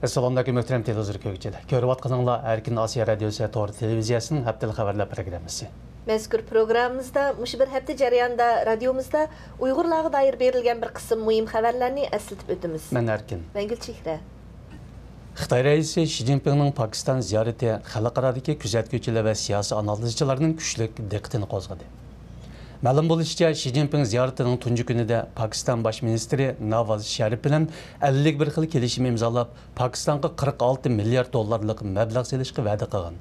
Assalomu muhtaram televizor ko'ruvchilar. Ko'rib atqaninglar Erkin Osiyo radiosi to'g'ri televiziyasining haftalik xabarlar programmasi. Mazkur programmamizda mush bir hafta jarayonida radiomizda Uyg'urlarga doir berilgan bir qism muhim xabarlarni eslatib o'tamiz. Men Erkin. Men Gulchehra. Xitoy raisi Xi Jinpingning Pokiston ziyorati xalqarodagi kuzatuvchilar va siyosiy analizchilarning kuchli diqqatini qo'zg'adi. Ma'lum bo'lishicha, Xi Jinping ziyoratining tunji kunida Pokiston bosh ministri Nawaz Sharif bilan 51 xil kelishim imzolab, Pokistonga 46 milliard dollarlik mablag' selishga va'da qilgan.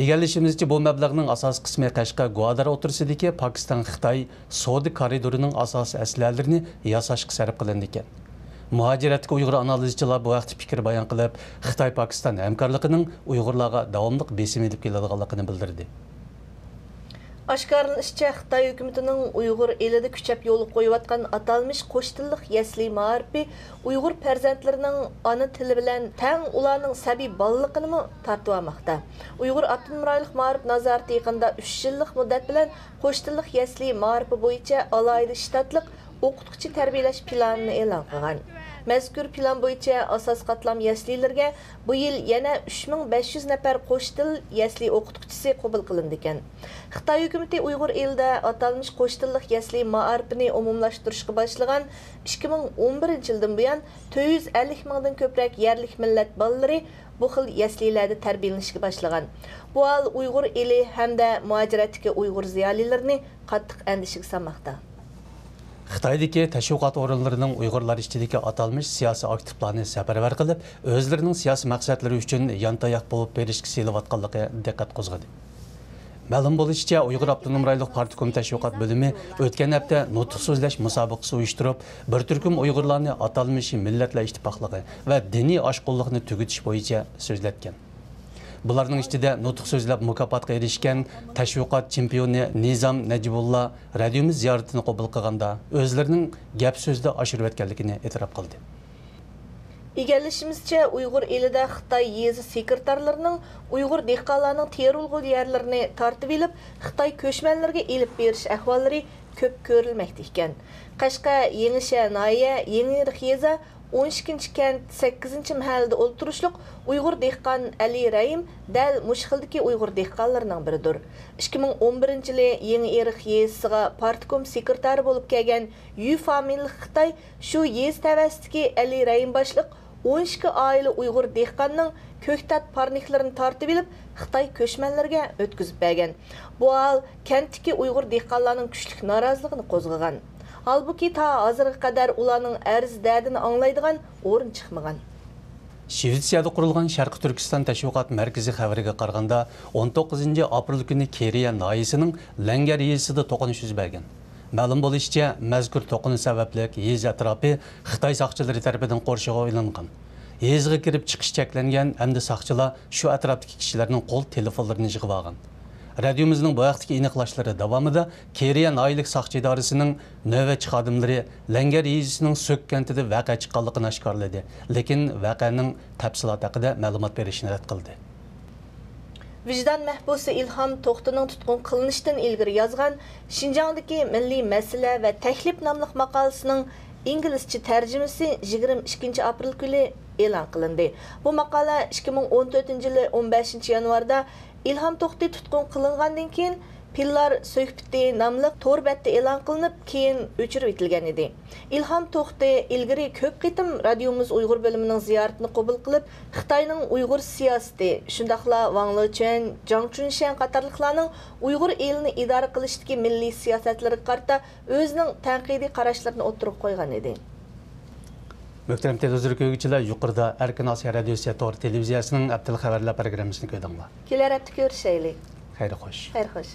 Egallashimizcha, bu mablag'ning asosiy qismi Qashqa Guadar o'tirsidagi Pokiston-Xitoy savdo koridorining asosiy aslalarini yasashga sarf qilindi ekan. Muhojiratga Uyg'ur analizchilar bu vaqtda fikr bayon qilib, Xitoy-Pokiston hamkorligining Uyg'urlarga davomli besim edib keladiganligini bildirdi. Aşkarlanışça Xitay hükümetinin Uyghur elinde küçep yolu koyuvatkan atalmış qo'sh tillik yasli ma'arifi Uyghur perzentlerinin ana tili bilen tang ularning sabiy bolaligini mı tartib olmoqda. Uyghur Abdunum rayonlik ma'arif nazorati yaqinda 3 yillik muddat bilen qo'sh tillik yasli ma'arifi bo'yicha alayda shtatlik o'qituvchi tarbiyalash planini e'lon qilgan. Mazkur plan bo'yicha asos qatlam yaslilarga bu yil yana 3500 nafar qo'sh til yasli o'qituvchisi qabul qilindi ekan. Xitoy hukumati Uyg'ur elida atalmış qo'sh tillik yasli ma'arifini umumlashtirishga boshlagan 2011-yildan buyon 450 mingdan ko'proq yerlik millat bolalari bu xil yaslilarda tarbiyalanishga boshlagan. Bu hol Uyg'ur eli hamda muhojiratdagi Uyg'ur ziyolilarini qattiq andishiga solmoqda. Xitoydagi tashviqot o'rinlarining Uyg'urlar ichidagi atalmış siyosiy aktivlarni safarbar qilib, o'zlarining siyosiy maqsadlari uchun yantayoq bo'lib berishga selayotganligi diqqat qo'zg'adi. Ma'lum bo'lishicha, Uyg'ur Abdunum rayonlik partikom tashviqot bo'limi o'tgan hafta nutq so'zlash musobaqasi uyushtirib, bir turkum Uyg'urlarni atalmış millatlar ittifoqligi va diniy oshqo'llikni tugutish bo'yicha so'zlatgan. Bularning ichida nutq so'zlab mukofotga erishgan tashviqot chempioni Nizam Najibulla radiomiz ziyoratini qabul qilganda o'zlarining gap so'zda oshirib o'tganligini e'tirof qildi. Egallashimizcha Uyg'ur elida Xitoy yezi sekretarlarining Uyg'ur dehqonlarining terilg'ul yerlarini tartib olib, Xitoy ko'chmanlarga elib berish ahvollari ko'p ko'rilmoqda ekan. Qashqa Yengishar noya Yengiriq yeza 12 kent 8 mahallada o'ltirishliq Uyg'ur dehqon Ali Raim dal mushxildagi Uyg'ur dehqonlarining biridir. 2011-yili Yangi Eriq yezisiga partikom sekretari bo'lib kelgan Yu familiyali Xitoy shu yez tavasidagi Ali Raim boshliq 12 oila Uyg'ur dehqonning ko'ktat parniklarini tartib olib, Xitoy ko'chmanlarga o'tkazib bergan. Bu hol kentdagi Uyg'ur dehqonlarining kuchli noroziligini qo'zg'agan. Halbuki ta hozirga qadar ularning arz-dardini anglaydigan o'rin chiqmagan. Shvetsiyada qurilgan Sharqi Turkiston tashviqot markazi xabariga qaraganda 19 aprel kuni Keriya noyisining Langar yezisida to'qinish yuz bergan. Ma'lum bo'lishicha, mazkur to'qinish sababli yez atrofi Xitoy soqchilari tomonidan qo'rshig'ga ilingan. Yezga kirib chiqish cheklangan hamda soqchilar shu atrofdagi kishilarning qo'l telefonlarini yig'ib olgan. Radiomizning bu vaqtdagi aniqlashlari davomida Keriya noyilik soqchi idorasining navbatchi xodimlari Langar yezisining so'kkantida vaqa chiqqanligini oshkorladi, lekin vaqaning tafsiloti haqida ma'lumot berishni rad qildi. Vicdan mahbusi İlham To'xtining tutqun qilinishidan ilgari yozgan Xinjiangdagi milliy masala va taklif nomli maqolasining inglizcha tarjimasi 22 aprel kuni e'lon qilindi. Bu maqola 2014-yili 15 yanvarda İlham To'xti tutqun qilingandan keyin Pillar Söhbeti nomli to'rbetda e'lon qilinib, keyin o'chirib etilgan edi. İlham To'xti ilgari ko'p qitim radiomiz Uyg'ur bo'limining ziyoratini qabul qilib, Xitoyning Uyg'ur siyosati, shundaqla Wang Lechen, Zhang Chunshan qatorliqlarning Uyg'ur elini idora qilishdagi milliy siyosatlariga qarata o'zining tanqidiy qarashlarini o'tirib qo'ygan edi. Muhtaram televizor ko'ruvchilar, yuqorida Erkin Osiyo radiosi to'g'ri televiziyasining haftalik xabarlar programmasini ko'rdinglar. Kelar hafta ko'rishaylik. Xayr xo'sh. Xayr xo'sh.